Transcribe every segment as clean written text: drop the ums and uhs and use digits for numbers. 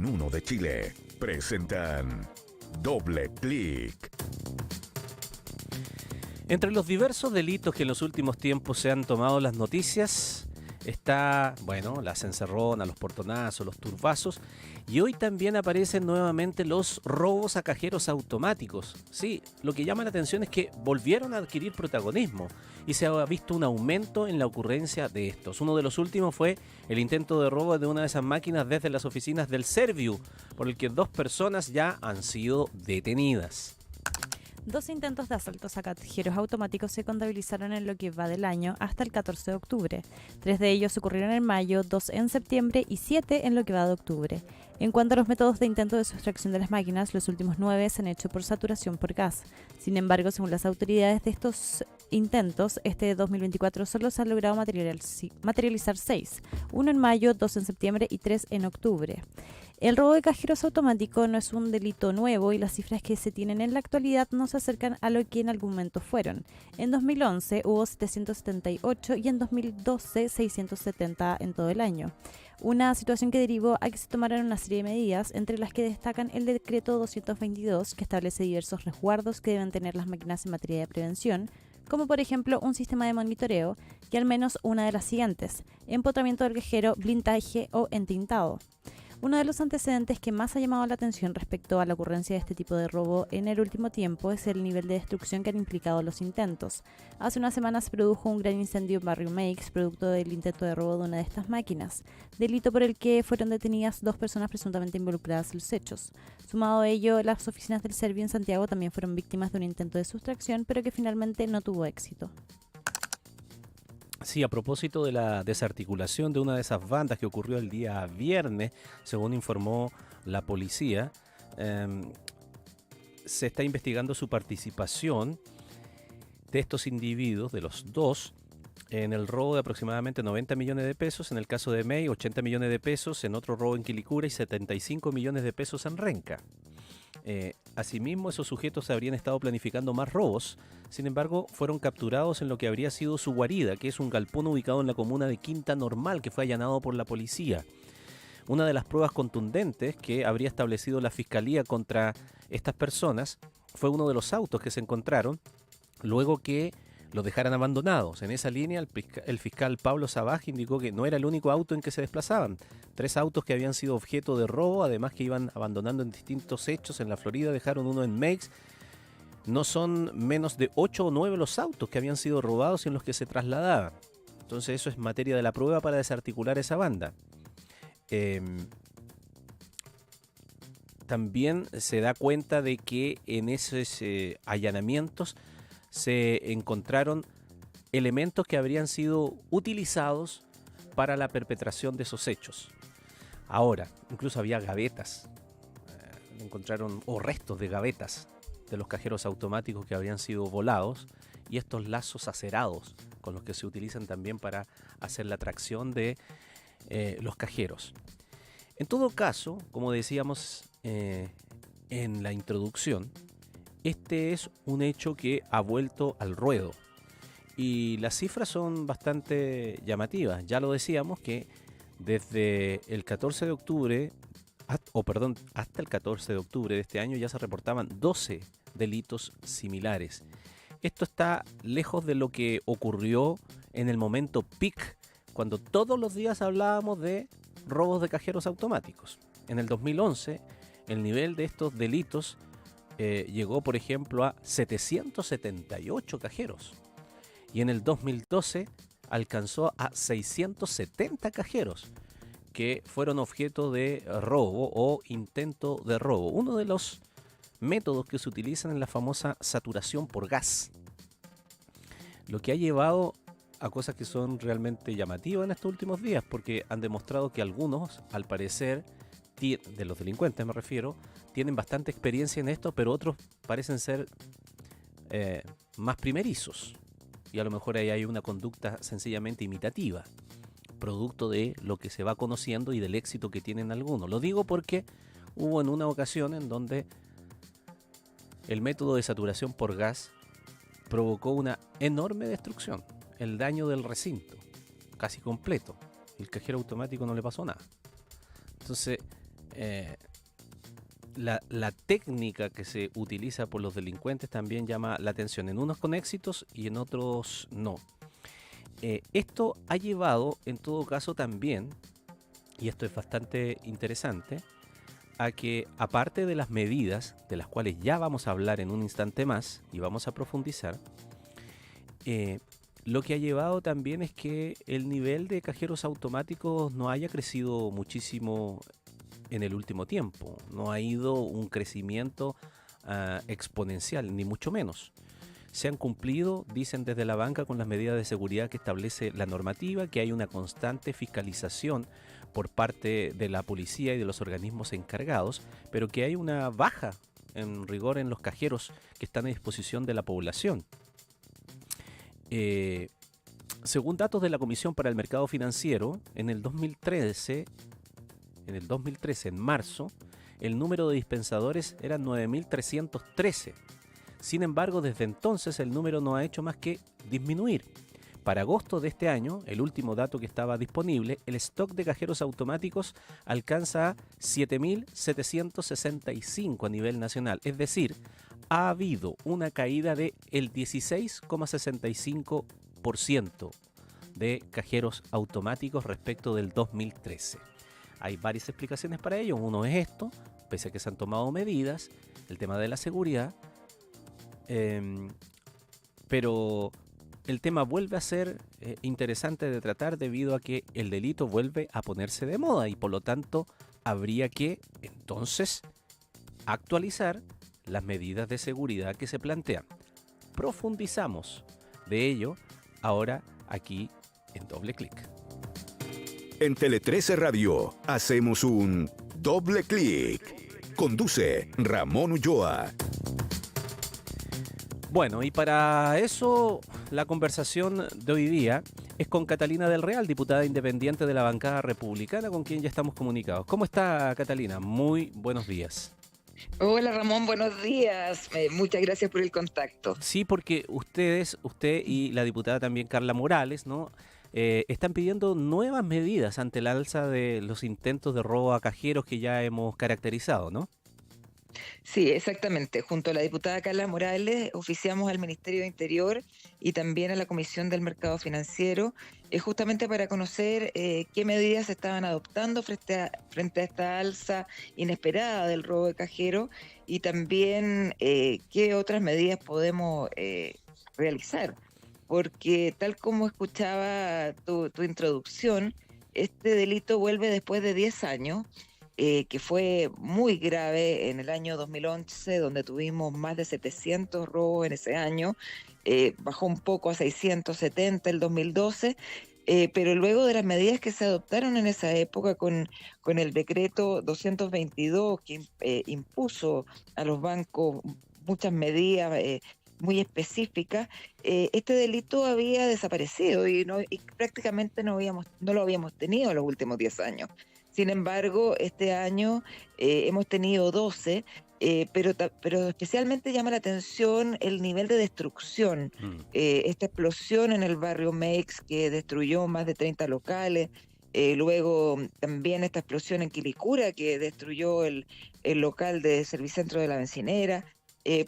en uno de Chile presentan Doble Clic. Entre los diversos delitos que en los últimos tiempos se han tomado las noticias está, las encerronas, los portonazos, los turbazos, y hoy también aparecen nuevamente los robos a cajeros automáticos. Sí, lo que llama la atención es que volvieron a adquirir protagonismo y se ha visto un aumento en la ocurrencia de estos. Uno de los últimos fue el intento de robo de una de esas máquinas desde las oficinas del Serviu, por el que 2 personas ya han sido detenidas. 2 intentos de asaltos a cajeros automáticos se contabilizaron en lo que va del año hasta el 14 de octubre. 3 de ellos ocurrieron en mayo, 2 en septiembre y 7 en lo que va de octubre. En cuanto a los métodos de intento de sustracción de las máquinas, los últimos 9 se han hecho por saturación por gas. Sin embargo, según las autoridades de estos intentos, este 2024 solo se han logrado materializar 6, 1 en mayo, 2 en septiembre y 3 en octubre. El robo de cajeros automáticos no es un delito nuevo y las cifras que se tienen en la actualidad no se acercan a lo que en algún momento fueron. En 2011 hubo 778 y en 2012 670 en todo el año. Una situación que derivó a que se tomaran una serie de medidas, entre las que destacan el decreto 222, que establece diversos resguardos que deben tener las máquinas en materia de prevención, como por ejemplo un sistema de monitoreo y al menos una de las siguientes: empotramiento del cajero, blindaje o entintado. Uno de los antecedentes que más ha llamado la atención respecto a la ocurrencia de este tipo de robo en el último tiempo es el nivel de destrucción que han implicado los intentos. Hace unas semanas se produjo un gran incendio en Barrio Meix, producto del intento de robo de una de estas máquinas, delito por el que fueron detenidas 2 personas presuntamente involucradas en los hechos. Sumado a ello, las oficinas del Serviu en Santiago también fueron víctimas de un intento de sustracción, pero que finalmente no tuvo éxito. Sí, a propósito de la desarticulación de una de esas bandas que ocurrió el día viernes, según informó la policía, se está investigando su participación de estos individuos, de los 2, en el robo de aproximadamente 90 millones de pesos, en el caso de Mei, 80 millones de pesos, en otro robo en Quilicura y 75 millones de pesos en Renca. Asimismo, esos sujetos habrían estado planificando más robos, sin embargo, fueron capturados en lo que habría sido su guarida, que es un galpón ubicado en la comuna de Quinta Normal, que fue allanado por la policía. Una de las pruebas contundentes que habría establecido la fiscalía contra estas personas fue uno de los autos que se encontraron luego que los dejaran abandonados. En esa línea, el fiscal Pablo Sabaj indicó que no era el único auto en que se desplazaban. 3 autos que habían sido objeto de robo, además que iban abandonando en distintos hechos. En la Florida dejaron uno en Meix. No son menos de 8 o 9 los autos que habían sido robados y en los que se trasladaban. Entonces eso es materia de la prueba para desarticular esa banda. También se da cuenta de que en esos allanamientos se encontraron elementos que habrían sido utilizados para la perpetración de esos hechos. Ahora, incluso había gavetas, encontraron restos de gavetas de los cajeros automáticos que habrían sido volados y estos lazos acerados con los que se utilizan también para hacer la tracción de los cajeros. En todo caso, como decíamos en la introducción, este es un hecho que ha vuelto al ruedo y las cifras son bastante llamativas. Ya lo decíamos que desde el 14 de octubre, hasta el 14 de octubre de este año ya se reportaban 12 delitos similares. Esto está lejos de lo que ocurrió en el momento peak, cuando todos los días hablábamos de robos de cajeros automáticos. En el 2011, el nivel de estos delitos llegó, por ejemplo, a 778 cajeros. Y en el 2012 alcanzó a 670 cajeros que fueron objeto de robo o intento de robo. Uno de los métodos que se utilizan en la famosa saturación por gas. Lo que ha llevado a cosas que son realmente llamativas en estos últimos días, porque han demostrado que algunos, al parecer, de los delincuentes me refiero, tienen bastante experiencia en esto, pero otros parecen ser más primerizos. Y a lo mejor ahí hay una conducta sencillamente imitativa, producto de lo que se va conociendo y del éxito que tienen algunos. Lo digo porque hubo en una ocasión en donde el método de saturación por gas provocó una enorme destrucción, el daño del recinto, casi completo. El cajero automático no le pasó nada. Entonces, eh, la técnica que se utiliza por los delincuentes también llama la atención, en unos con éxitos y en otros no. Esto ha llevado, en todo caso también, y esto es bastante interesante, a que aparte de las medidas, de las cuales ya vamos a hablar en un instante más y vamos a profundizar, lo que ha llevado también es que el nivel de cajeros automáticos no haya crecido muchísimo en el último tiempo. No ha ido un crecimiento exponencial, ni mucho menos. Se han cumplido, dicen desde la banca, con las medidas de seguridad que establece la normativa, que hay una constante fiscalización por parte de la policía y de los organismos encargados, pero que hay una baja en rigor en los cajeros que están a disposición de la población. Según datos de la Comisión para el Mercado Financiero, en el 2013, en marzo, el número de dispensadores era 9.313. Sin embargo, desde entonces el número no ha hecho más que disminuir. Para agosto de este año, el último dato que estaba disponible, el stock de cajeros automáticos alcanza a 7.765 a nivel nacional. Es decir, ha habido una caída del 16,65% de cajeros automáticos respecto del 2013. Hay varias explicaciones para ello. Uno es esto, pese a que se han tomado medidas, el tema de la seguridad, pero el tema vuelve a ser interesante de tratar debido a que el delito vuelve a ponerse de moda y por lo tanto habría que entonces actualizar las medidas de seguridad que se plantean. Profundizamos de ello ahora aquí en Doble Clic. En Tele 13 Radio hacemos un doble clic. Conduce Ramón Ulloa. Bueno, y para eso la conversación de hoy día es con Catalina del Real, diputada independiente de la bancada republicana, con quien ya estamos comunicados. ¿Cómo está, Catalina? Muy buenos días. Hola Ramón, buenos días. Muchas gracias por el contacto. Sí, porque usted y la diputada también Carla Morales, ¿no? Están pidiendo nuevas medidas ante el alza de los intentos de robo a cajeros que ya hemos caracterizado, ¿no? Sí, exactamente. Junto a la diputada Carla Morales oficiamos al Ministerio de Interior y también a la Comisión del Mercado Financiero, justamente para conocer qué medidas se estaban adoptando frente a esta alza inesperada del robo de cajero y también qué otras medidas podemos realizar. Porque tal como escuchaba tu introducción, este delito vuelve después de 10 años. Que fue muy grave en el año 2011, donde tuvimos más de 700 robos en ese año, bajó un poco a 670 el 2012, pero luego de las medidas que se adoptaron en esa época con el decreto 222 que impuso a los bancos muchas medidas muy específicas, este delito había desaparecido y prácticamente no lo habíamos tenido en los últimos 10 años. Sin embargo, este año hemos tenido 12, pero especialmente llama la atención el nivel de destrucción. Esta explosión en el barrio Meix que destruyó más de 30 locales, luego también esta explosión en Quilicura que destruyó el local de Servicentro de la Bencinera.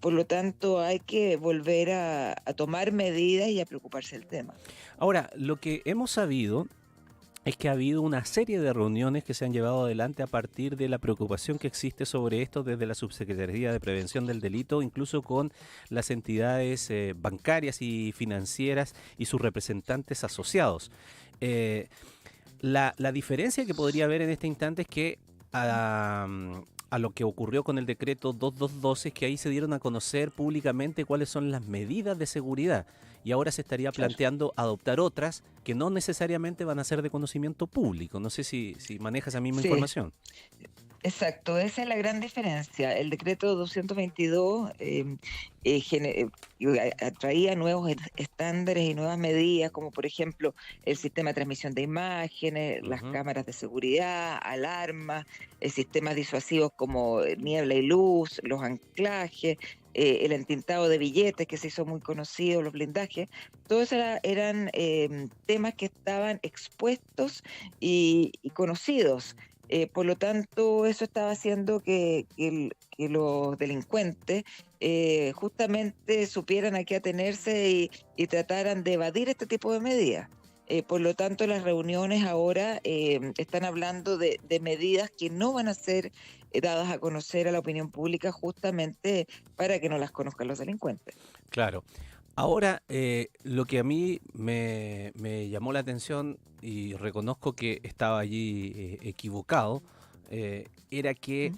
Por lo tanto, hay que volver a tomar medidas y a preocuparse del tema. Ahora, lo que hemos sabido es que ha habido una serie de reuniones que se han llevado adelante a partir de la preocupación que existe sobre esto desde la Subsecretaría de Prevención del Delito, incluso con las entidades bancarias y financieras y sus representantes asociados. La diferencia que podría haber en este instante es que a lo que ocurrió con el decreto 2212 es que ahí se dieron a conocer públicamente cuáles son las medidas de seguridad y ahora se estaría planteando adoptar otras que no necesariamente van a ser de conocimiento público. No sé si manejas esa misma información. Exacto, esa es la gran diferencia. El decreto 222 traía nuevos estándares y nuevas medidas, como por ejemplo el sistema de transmisión de imágenes, las cámaras de seguridad, alarmas, sistemas disuasivos como niebla y luz, los anclajes, el entintado de billetes que se hizo muy conocido, los blindajes. Todos eran temas que estaban expuestos y conocidos. Por lo tanto, eso estaba haciendo que los delincuentes justamente supieran a qué atenerse y trataran de evadir este tipo de medidas. Por lo tanto, las reuniones ahora están hablando de medidas que no van a ser dadas a conocer a la opinión pública justamente para que no las conozcan los delincuentes. Claro. Ahora, lo que a mí me llamó la atención y reconozco que estaba allí equivocado, era que ¿Mm?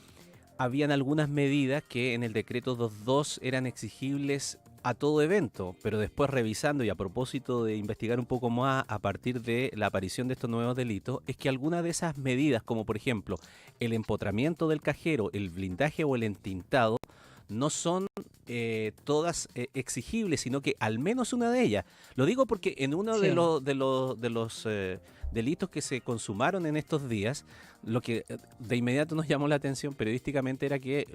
habían algunas medidas que en el decreto 22 eran exigibles a todo evento, pero después revisando y a propósito de investigar un poco más a partir de la aparición de estos nuevos delitos, es que algunas de esas medidas, como por ejemplo el empotramiento del cajero, el blindaje o el entintado, no son todas exigibles, sino que al menos una de ellas. Lo digo porque en uno de Sí. los delitos que se consumaron en estos días, lo que de inmediato nos llamó la atención periodísticamente era que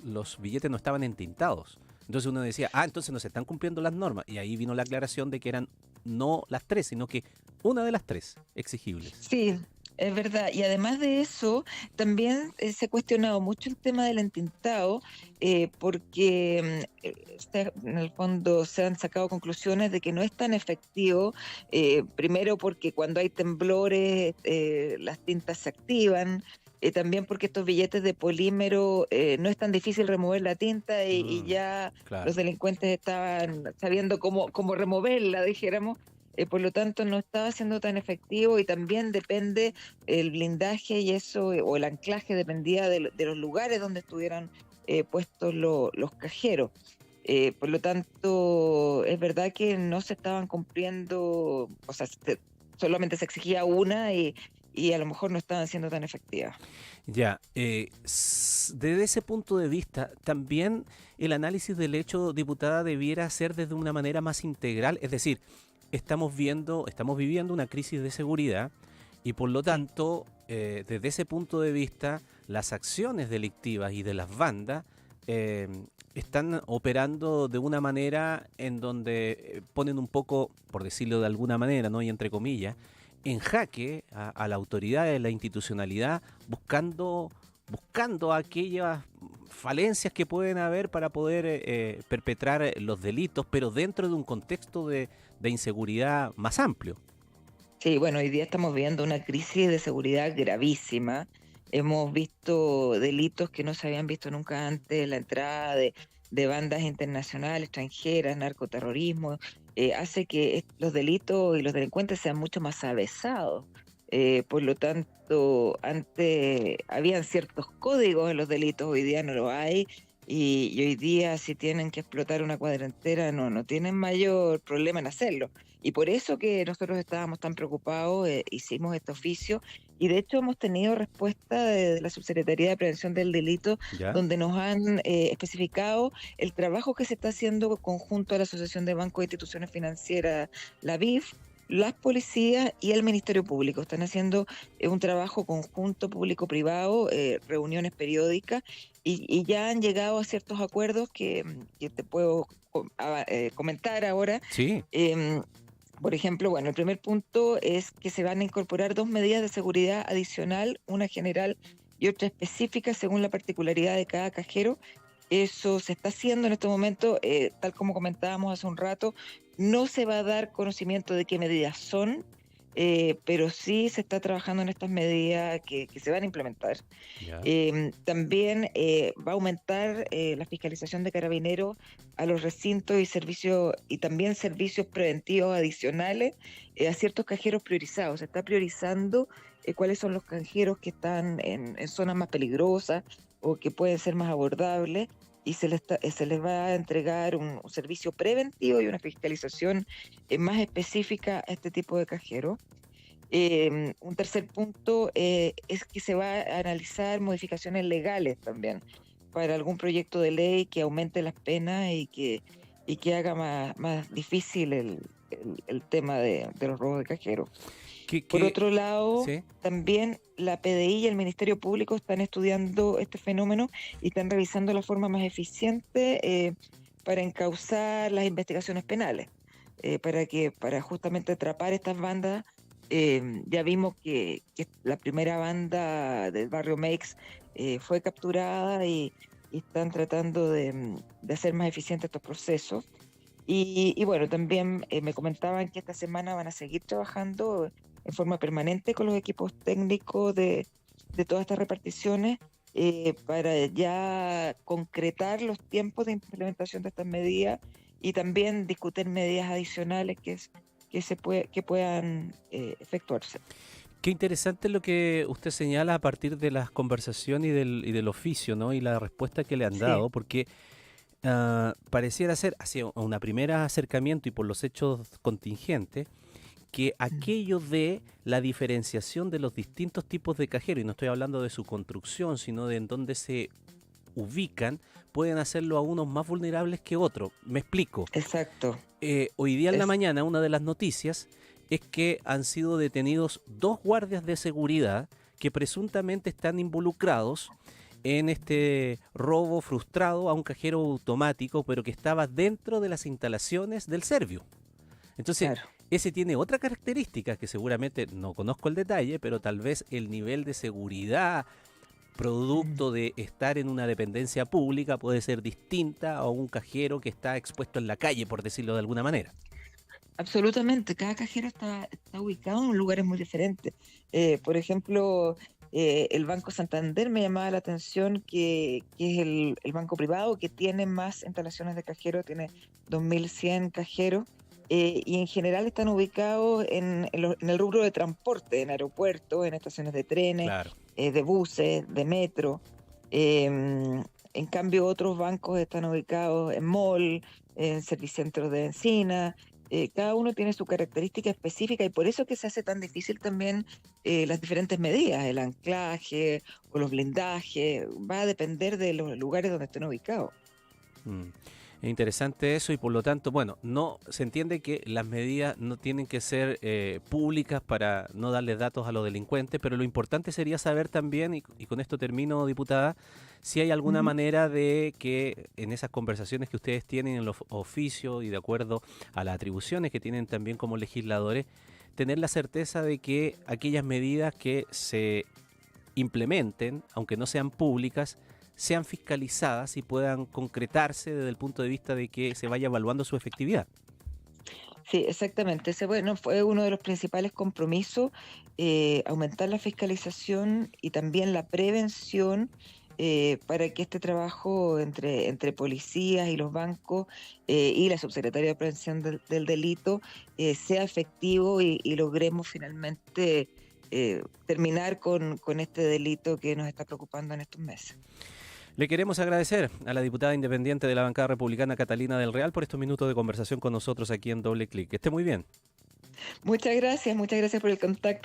los billetes no estaban entintados. Entonces uno decía, entonces no se están cumpliendo las normas. Y ahí vino la aclaración de que eran no las tres, sino que una de las tres exigibles. Sí, es verdad. Y además de eso, también se ha cuestionado mucho el tema del entintado, porque en el fondo se han sacado conclusiones de que no es tan efectivo, primero porque cuando hay temblores las tintas se activan. También porque estos billetes de polímero no es tan difícil remover la tinta y ya Claro. los delincuentes estaban sabiendo cómo removerla, dijéramos. Por lo tanto, no estaba siendo tan efectivo y también depende el blindaje y eso, o el anclaje dependía de los lugares donde estuvieran puestos los cajeros. Por lo tanto, es verdad que no se estaban cumpliendo, o sea, solamente se exigía una y a lo mejor no estaban siendo tan efectivas. Ya, desde ese punto de vista, también el análisis del hecho, diputada, debiera ser desde una manera más integral, es decir, estamos viviendo una crisis de seguridad y por lo tanto, desde ese punto de vista, las acciones delictivas y de las bandas están operando de una manera en donde ponen un poco, por decirlo de alguna manera, ¿no? Y entre comillas, en jaque a la autoridad de la institucionalidad, buscando aquellas falencias que pueden haber para poder perpetrar los delitos, pero dentro de un contexto de inseguridad más amplio. Sí, bueno, hoy día estamos viendo una crisis de seguridad gravísima. Hemos visto delitos que no se habían visto nunca antes, la entrada de bandas internacionales, extranjeras, narcoterrorismo, hace que los delitos y los delincuentes sean mucho más avesados. Por lo tanto, antes habían ciertos códigos en los delitos, hoy día no lo hay. Y hoy día si tienen que explotar una cuadra entera, no tienen mayor problema en hacerlo. Y por eso que nosotros estábamos tan preocupados, hicimos este oficio y de hecho hemos tenido respuesta de la Subsecretaría de Prevención del Delito, ¿Ya? donde nos han especificado el trabajo que se está haciendo conjunto a la Asociación de Bancos e Instituciones Financieras, la BIF, las policías y el Ministerio Público. Están haciendo un trabajo conjunto público-privado, reuniones periódicas y ya han llegado a ciertos acuerdos que te puedo comentar ahora. Sí, Em, por ejemplo, bueno, el primer punto es que se van a incorporar 2 medidas de seguridad adicional, una general y otra específica según la particularidad de cada cajero. Eso se está haciendo en este momento, tal como comentábamos hace un rato. No se va a dar conocimiento de qué medidas son, pero sí se está trabajando en estas medidas que se van a implementar. ya. También va a aumentar la fiscalización de carabineros a los recintos y servicios y también servicios preventivos adicionales a ciertos cajeros priorizados. Se está priorizando cuáles son los cajeros que están en zonas más peligrosas o que pueden ser más abordables y se les va a entregar un servicio preventivo y una fiscalización más específica a este tipo de cajeros. Un tercer punto es que se va a analizar modificaciones legales también para algún proyecto de ley que aumente las penas y que haga más difícil el tema de los robos de cajeros. Por otro lado, ¿Sí? también la PDI y el Ministerio Público están estudiando este fenómeno y están revisando la forma más eficiente para encauzar las investigaciones penales, para justamente atrapar estas bandas Ya vimos que la primera banda del barrio Meix fue capturada y están tratando de hacer más eficientes estos procesos. Y bueno, también me comentaban que esta semana van a seguir trabajando en forma permanente con los equipos técnicos de todas estas reparticiones para ya concretar los tiempos de implementación de estas medidas y también discutir medidas adicionales que puedan efectuarse. Qué interesante lo que usted señala a partir de las conversaciones y del oficio, ¿no? Y la respuesta que le han Sí, dado, porque pareciera ser, hacia un primer acercamiento y por los hechos contingentes, que aquello de la diferenciación de los distintos tipos de cajero, y no estoy hablando de su construcción, sino de en dónde se ubican, pueden hacerlo a unos más vulnerables que otros. Me explico. exacto. Hoy día en la Es, mañana una de las noticias es que han sido detenidos 2 guardias de seguridad que presuntamente están involucrados en este robo frustrado a un cajero automático, pero que estaba dentro de las instalaciones del Servio. Entonces, claro. ese tiene otra característica que seguramente no conozco el detalle, pero tal vez el nivel de seguridad Mm. producto de estar en una dependencia pública puede ser distinta a un cajero que está expuesto en la calle, por decirlo de alguna manera. Absolutamente, cada cajero está ubicado en lugares muy diferentes. Por ejemplo, el Banco Santander me llamaba la atención que es el banco privado que tiene más instalaciones de cajero, tiene 2.100 cajeros y en general están ubicados en el rubro de transporte, en aeropuertos, en estaciones de trenes, Claro. de buses, de metro. En cambio, otros bancos están ubicados en mall, en servicentros de bencina. Cada uno tiene su característica específica y por eso es que se hace tan difícil también las diferentes medidas, el anclaje o los blindajes, va a depender de los lugares donde estén ubicados. Mm. Es interesante eso y por lo tanto, bueno, no se entiende que las medidas no tienen que ser públicas para no darles datos a los delincuentes, pero lo importante sería saber también, y con esto termino, diputada, si hay alguna Ujú. manera de que en esas conversaciones que ustedes tienen en los oficios y de acuerdo a las atribuciones que tienen también como legisladores, tener la certeza de que aquellas medidas que se implementen, aunque no sean públicas, sean fiscalizadas y puedan concretarse desde el punto de vista de que se vaya evaluando su efectividad. Sí, exactamente. Ese bueno, fue uno de los principales compromisos, aumentar la fiscalización y también la prevención para que este trabajo entre policías y los bancos y la Subsecretaría de Prevención del Delito sea efectivo y logremos finalmente terminar con este delito que nos está preocupando en estos meses. Le queremos agradecer a la diputada independiente de la bancada republicana Catalina del Real por estos minutos de conversación con nosotros aquí en Doble Clic. Que esté muy bien. Muchas gracias por el contacto.